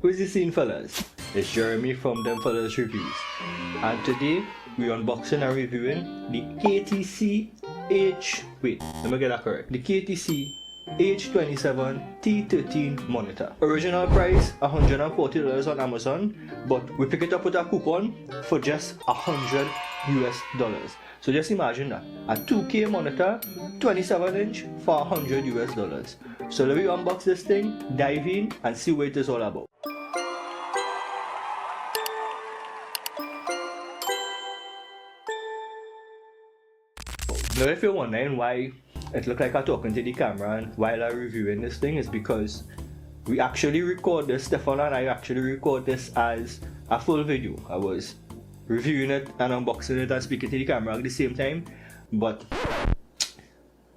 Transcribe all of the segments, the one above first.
Who's the scene, fellas? It's Jeremy from Them Fellas Reviews, and today we're unboxing and reviewing the KTC let me get that correct. The KTC H27T13 monitor. Original price $140 on Amazon, but we pick it up with a coupon for just $100 US. So just imagine that, a 2K monitor, 27-inch for $100 US. So let me unbox this thing, dive in, and see what it is all about. Now if you're wondering why it looked like I'm talking to the camera and while I'm reviewing this thing, is because we actually record this, Stefan and I actually record this as a full video. I was reviewing it and unboxing it and speaking to the camera at the same time, but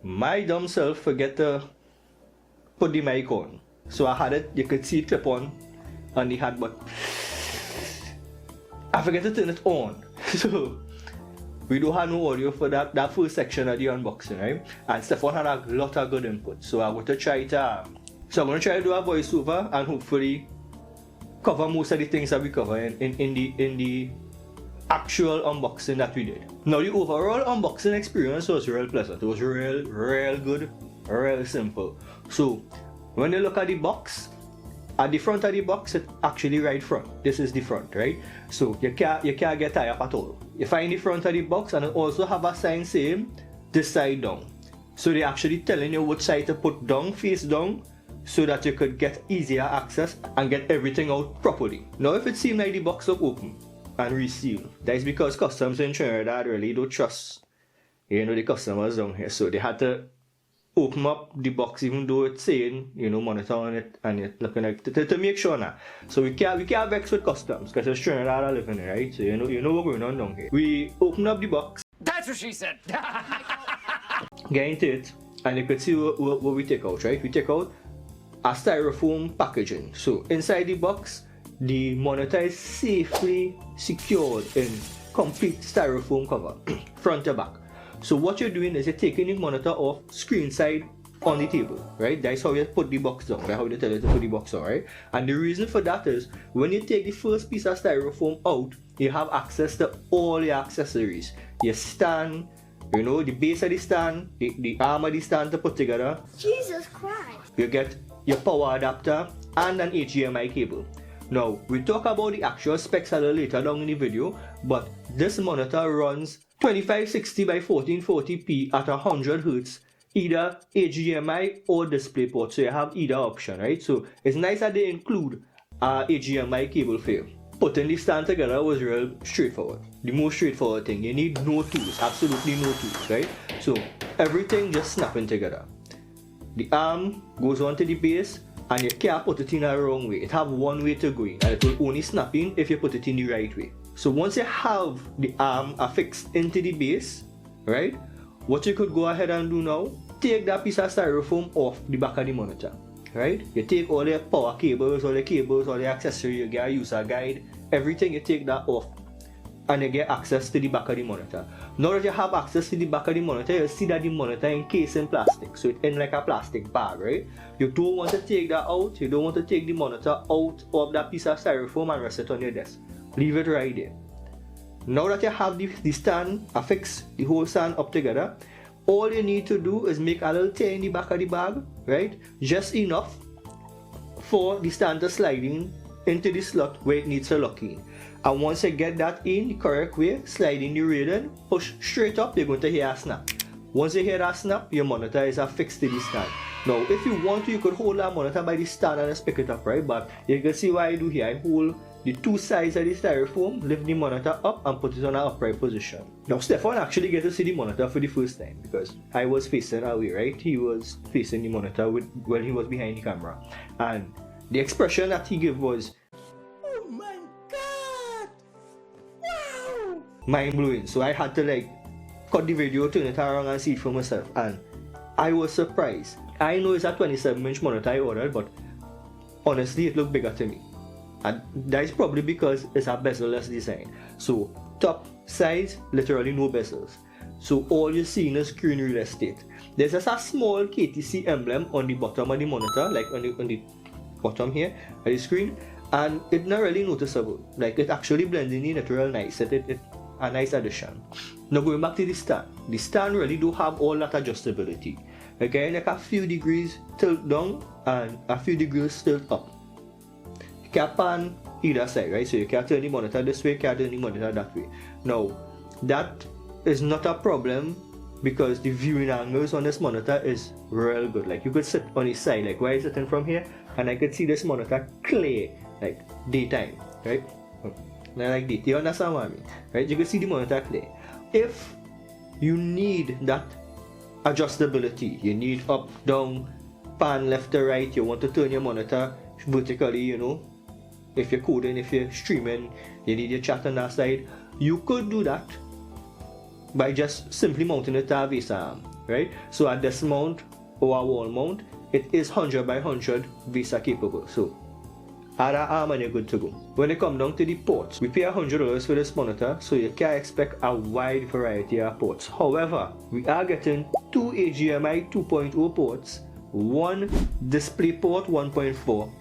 my dumb self forget to put the mic on. So I had it, you could see it clip on the hat, but I forget to turn it on. So we don't have no audio for that first section of the unboxing, right? And Stefan had a lot of good input, so I'm going to try to do a voiceover and hopefully cover most of the things that we cover in the actual unboxing that we did. Now the overall unboxing experience was real pleasant. It was real good, real simple. So when you look at the box, at the front of the box, it's actually right front. This is the front, right? So you can't get tired at all. You find the front of the box and it also have a sign saying this side down. So they're actually telling you which side to put down, face down, so that you could get easier access and get everything out properly. Now if it seems like the box look open and resealed, that is because customs in Trinidad really don't trust, the customers down here. So they had to open up the box even though it's saying, monitor on it and it's looking like, to make sure now. So we can't vex with customs because it's Trinidad I live in, right? So you know what's going on down here. We open up the box. That's what she said. Get into it and you could see what we take out, right? We take out a styrofoam packaging. So inside the box, the monitor is safely secured in complete styrofoam cover, front to back. So what you're doing is you're taking the monitor off screen side on the table, right? That's how you put the box down. That's how they tell you to put the box down, right? And the reason for that is when you take the first piece of styrofoam out, you have access to all your accessories. Your stand, the base of the stand, the arm of the stand to put together. Jesus Christ! You get your power adapter and an HDMI cable. Now, we talk about the actual specs a little later down in the video, but this monitor runs 2560 by 1440p at 100 Hz, either HDMI or DisplayPort, so you have either option, right? So it's nice that they include a HDMI cable for you. Putting the stand together was real straightforward. The most straightforward thing. You need no tools, absolutely no tools, right? So everything just snapping together. The arm goes onto the base and you can't put it in the wrong way. It have one way to go in and it will only snap in if you put it in the right way. So once you have the arm affixed into the base, right, what you could go ahead and do now, take that piece of styrofoam off the back of the monitor, right? You take all the power cables, all the accessories, you get a user guide, everything, you take that off and you get access to the back of the monitor. Now that you have access to the back of the monitor, you see that the monitor encased in plastic, so it's in like a plastic bag, right? You don't want to take that out, you don't want to take the monitor out of that piece of styrofoam and rest it on your desk. Leave it right there. Now that you have the stand affixed, the whole stand up together, all you need to do is make a little tear in the back of the bag, right? Just enough for the stand to slide into the slot where it needs to lock in. And once you get that in the correct way, slide in the rail, push straight up, you're going to hear a snap. Once you hear that snap, your monitor is affixed to the stand. Now, if you want to, you could hold that monitor by the stand and just pick it up, right? But you can see what I do here. I hold the two sides of the styrofoam, lift the monitor up and put it on an upright position. Now, Stefan actually get to see the monitor for the first time because I was facing away, right? He was facing the monitor when he was behind the camera. And the expression that he gave was, "Oh my God! Wow!" Mind-blowing. So I had to cut the video, turn it around and see it for myself. And I was surprised. I know it's a 27-inch monitor I ordered, but honestly it looked bigger to me. And that is probably because it's a bezel-less design. So top size, literally no bezels. So all you're seeing is screen real estate. There's just a small KTC emblem on the bottom of the monitor, like on the bottom here of the screen. and it's not really noticeable. Like it actually blends in it real nice. It a nice addition. Now going back to the stand really do have all that adjustability. Again, like a few degrees tilt down and a few degrees tilt up. You can pan either side, right? So you can turn the monitor this way, you can turn the monitor that way. Now that is not a problem because the viewing angles on this monitor is real good. Like you could sit on the side, like where I'm sitting from here, and I could see this monitor clear, like daytime, right? Like this, you understand what I mean, right? You can see the monitor clear. If you need that adjustability, you need up, down, pan left to right, you want to turn your monitor vertically, you know, if you're coding, if you're streaming, you need your chat on that side, you could do that by just simply mounting it to a VESA arm, right? So at this mount or a wall mount, it is 100 by 100 VESA capable. So add an arm and you're good to go. When it comes down to the ports, we pay $100 for this monitor, so you can expect a wide variety of ports. However, we are getting 2 HDMI 2.0 ports, 1 DisplayPort 1.4,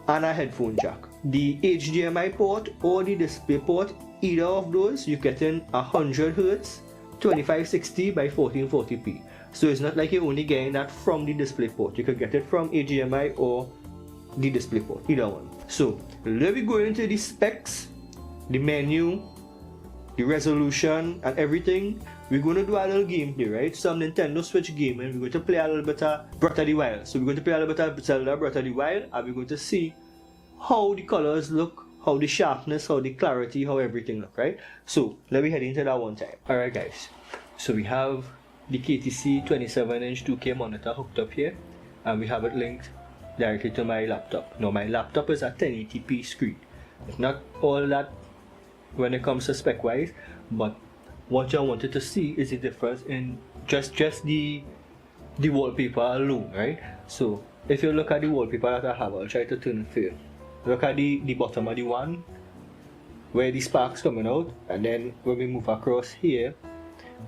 and a headphone jack. The HDMI port or the DisplayPort, either of those, you're getting 100 Hz 2560 by 1440p. So it's not like you're only getting that from the DisplayPort. You could get it from HDMI or the DisplayPort, either one. So let me go into the specs, the menu, the resolution and everything. We're going to do a little gameplay, right? Some Nintendo Switch game, and we're going to play a little bit of Breath of the Wild. So we're going to play a little bit of Zelda Breath of the Wild, and we're going to see how the colors look, how the sharpness, how the clarity, how everything look, right? So let me head into that one time. Alright guys, so we have the KTC 27-inch 2K monitor hooked up here, and we have it linked directly to my laptop. Now my laptop is a 1080p screen. It's not all that when it comes to spec wise, but what I wanted to see is the difference in just the wallpaper alone, right? So if you look at the wallpaper that I have, I'll try to turn it for you. Look at the bottom of the one where the sparks coming out, and then when we move across here,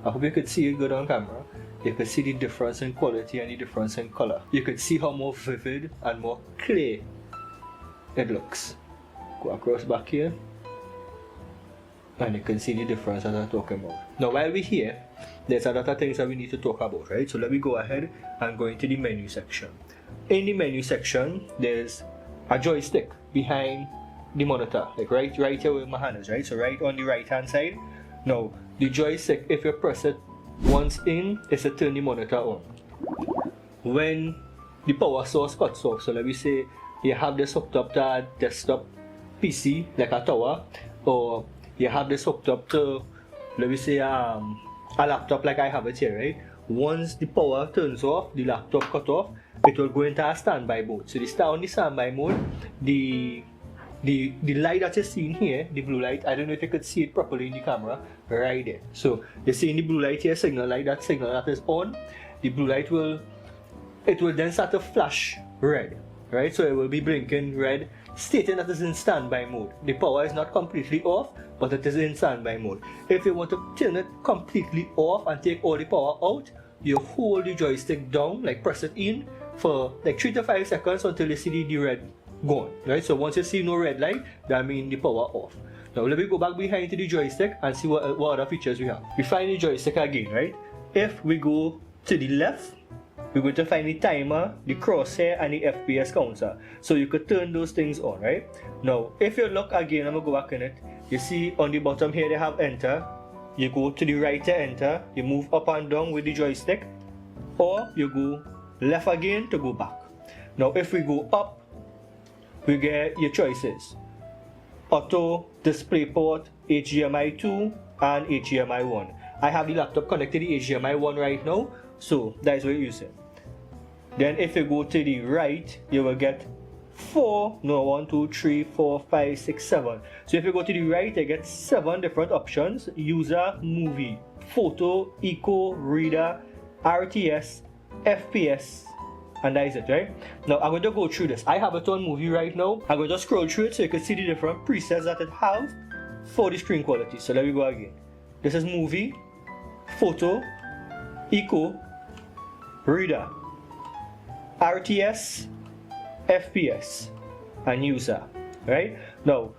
I hope you could see it good on camera. You could see the difference in quality and the difference in color. You could see how more vivid and more clear it looks. Go across back here, and you can see the difference that I'm talking about. Now while we're here, there's a lot of things that we need to talk about, right? So let me go ahead and go into the menu section. In the menu section, there's a joystick behind the monitor, like right here where my hand is, right? So right on the right hand side. Now the joystick, if you press it once in, it's to turn the monitor on. When the power source cuts off, so let me say you have this hooked up to a desktop PC like a tower, or you have this hooked up to, let me say, a laptop like I have it here, right? Once the power turns off, the laptop cut off, it will go into a standby mode. So on the standby mode, the light that you're seeing here, the blue light, I don't know if you could see it properly in the camera, right there. So you're seeing the blue light here, signal light, that signal that is on. The blue light will then start to flash red, right? So it will be blinking red, stating that it's in standby mode. The power is not completely off, but it is in standby mode. If you want to turn it completely off and take all the power out, you hold the joystick down, like press it in for like 3 to 5 seconds until you see the red gone, right? So once you see no red light, that means the power off. Now let me go back behind to the joystick and see what other features we have. We find the joystick again, right? If we go to the left, we're going to find the timer, the crosshair, and the FPS counter. So you could turn those things on, right? Now, if you look again, I'm going to go back in it. You see on the bottom here, they have enter. You go to the right to enter. You move up and down with the joystick. Or you go left again to go back. Now, if we go up, we get your choices. Auto, DisplayPort, HDMI 2, and HDMI 1. I have the laptop connected to the HDMI 1 right now, so that is what you're using. Then if you go to the right, you will get 1, 2, 3, 4, 5, 6, 7. So if you go to the right, you get 7 different options: user, movie, photo, eco, reader, RTS, FPS, and that is it, right? Now I'm going to go through this. I have it on movie right now. I'm going to scroll through it so you can see the different presets that it has for the screen quality. So let me go again. This is movie, photo, eco, reader, RTS, FPS, and user, right? Now,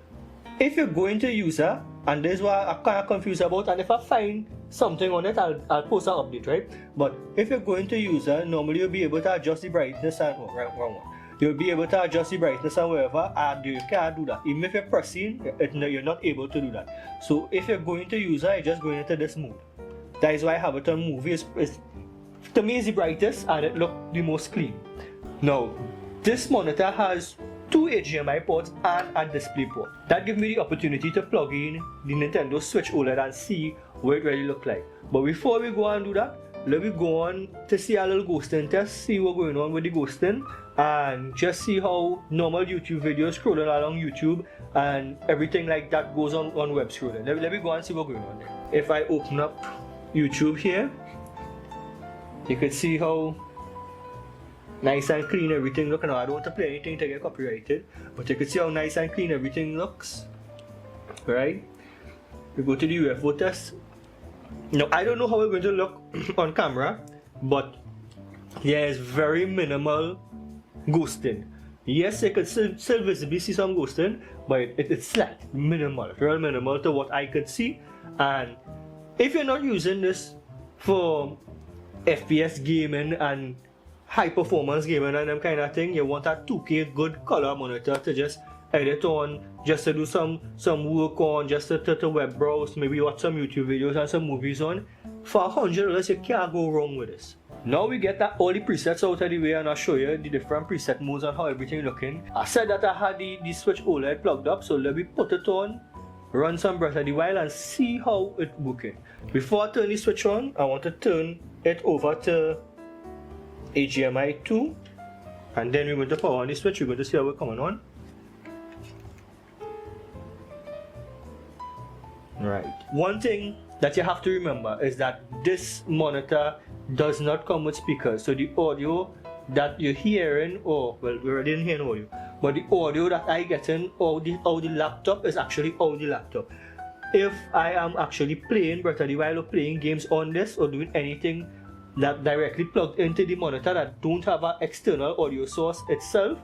if you're going to user, and this is what I'm kind of confused about, and if I find something on it, I'll post an update, right? But if you're going to user, normally you'll be able to adjust the brightness and wrong one. You'll be able to adjust the brightness and whatever, and you can't do that. Even if you're pressing, you're not able to do that. So if you're going to user, you're just going into this mode. That is why I have it on movie. To me, it's the brightest and it looks the most clean. Now, this monitor has 2 HDMI ports and a display port. That gives me the opportunity to plug in the Nintendo Switch OLED and see what it really looks like. But before we go and do that, let me go on to see a little ghosting test, see what's going on with the ghosting, and just see how normal YouTube videos scrolling along YouTube and everything like that goes on web scrolling. Let me go and see what's going on there. If I open up YouTube here, you can see how nice and clean everything looks. Now I don't want to play anything to get copyrighted, but you can see how nice and clean everything looks. Right? We go to the UFO test. Now I don't know how we're going to look on camera, but there is very minimal ghosting. Yes, you could still visibly see some ghosting, but it's slight, minimal, real minimal to what I could see. And if you're not using this for FPS gaming and high performance gaming and them kind of thing, you want a 2K good color monitor to just edit on, just to do some work on, just to web browse, maybe watch some YouTube videos and some movies on. For $100, you can't go wrong with this. Now we get all the presets out of the way, and I'll show you the different preset modes and how everything looking. I said that I had the Switch OLED plugged up, so let me put it on, run some Breath of the Wild and see how it's working. Before I turn the Switch on, I want to turn it over to HDMI 2, and then we're going to power on the Switch. We're going to see how it's coming on. Right. One thing that you have to remember is that this monitor does not come with speakers, so the audio that you're hearing, well, we already didn't hear audio, but the audio that I get in out the laptop is actually out the laptop. If I am actually playing Breath of the Wild or playing games on this or doing anything that directly plugged into the monitor that don't have an external audio source itself,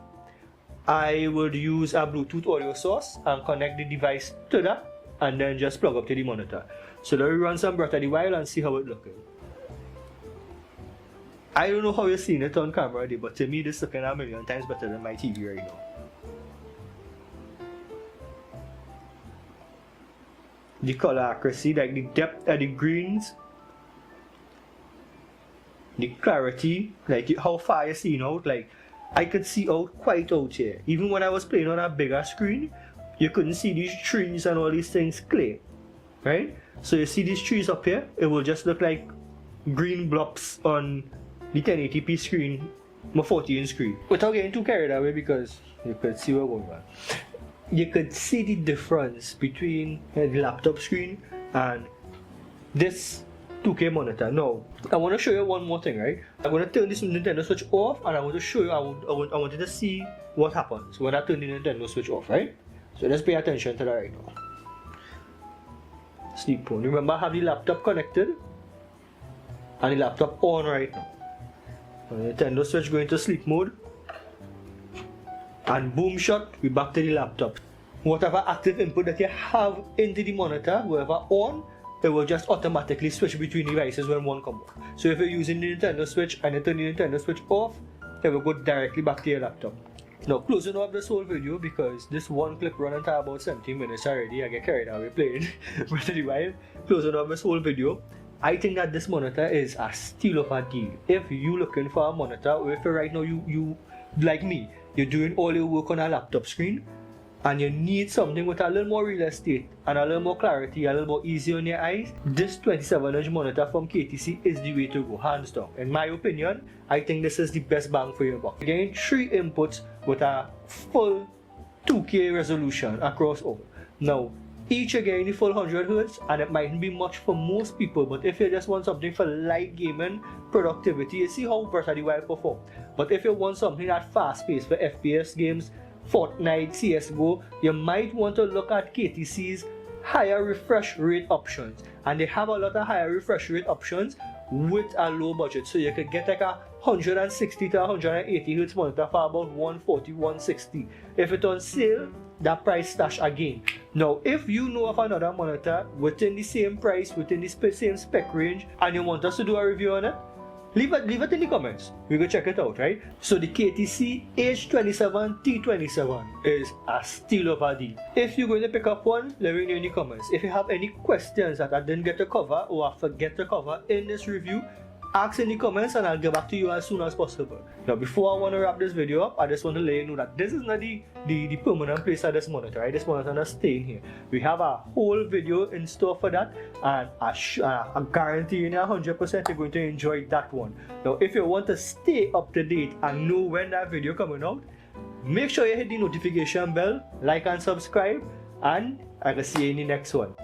I would use a Bluetooth audio source and connect the device to that and then just plug up to the monitor. So let me run some Breath of the Wild and see how it's looking. I don't know how you're seeing it on camera, but to me this is looking a million times better than my TV right now. The color accuracy, like the depth of the greens, the clarity, like how far you're seeing out, like I could see out quite out here. Even when I was playing on a bigger screen, you couldn't see these trees and all these things clear, right? So you see these trees up here, it will just look like green blobs on the 1080p screen, my 40-inch screen. Without getting too carried away, because you could see what's going on. You could see the difference between the laptop screen and this 2K monitor. Now, I want to show you one more thing, right? I'm going to turn this Nintendo Switch off, and I want to show you, I wanted to see what happens when I turn the Nintendo Switch off, right? So let's pay attention to that right now. Sleep mode. Remember, I have the laptop connected and the laptop on right now. Nintendo Switch going to sleep mode, and boom shot, we back to the laptop. Whatever active input that you have into the monitor, whoever on, it will just automatically switch between devices when one comes off. So if you're using the Nintendo Switch and you turn the Nintendo Switch off, it will go directly back to your laptop. Now, closing up this whole video, because this one clip running to about 17 minutes already, I get carried away playing Breath of the Wild. Closing up this whole video, I think that this monitor is a steal of a deal. If you're looking for a monitor, or if right now you like me, you're doing all your work on a laptop screen, and you need something with a little more real estate and a little more clarity, a little more easy on your eyes, this 27-inch monitor from KTC is the way to go, hands down. In my opinion, I think this is the best bang for your buck. You're getting 3 inputs with a full 2K resolution across all. Now, each are getting the full 100Hz, and it mightn't be much for most people, but if you just want something for light gaming, productivity, you see how Breath of the Wild perform. But if you want something that fast-paced for FPS games, Fortnite, CSGO, you might want to look at KTC's higher refresh rate options, and they have a lot of higher refresh rate options with a low budget, so you could get like a 160 to 180 Hz monitor for about 140, 160. If it's on sale, that price stash again. Now, if you know of another monitor within the same price, within the same spec range, and you want us to do a review on it, leave it in the comments. We go check it out, right? So the KTC H27T13 is a steal of a deal. If you're going to pick up one, let me know in the comments. If you have any questions that I didn't get to cover or I forget to cover in this review, ask in the comments and I'll get back to you as soon as possible. Now, before I want to wrap this video up, I just want to let you know that this is not the permanent place of this monitor, right? This monitor is staying here. We have a whole video in store for that, and I guarantee you 100% you're going to enjoy that one. Now, if you want to stay up to date and know when that video coming out, make sure you hit the notification bell, like and subscribe, and I will see you in the next one.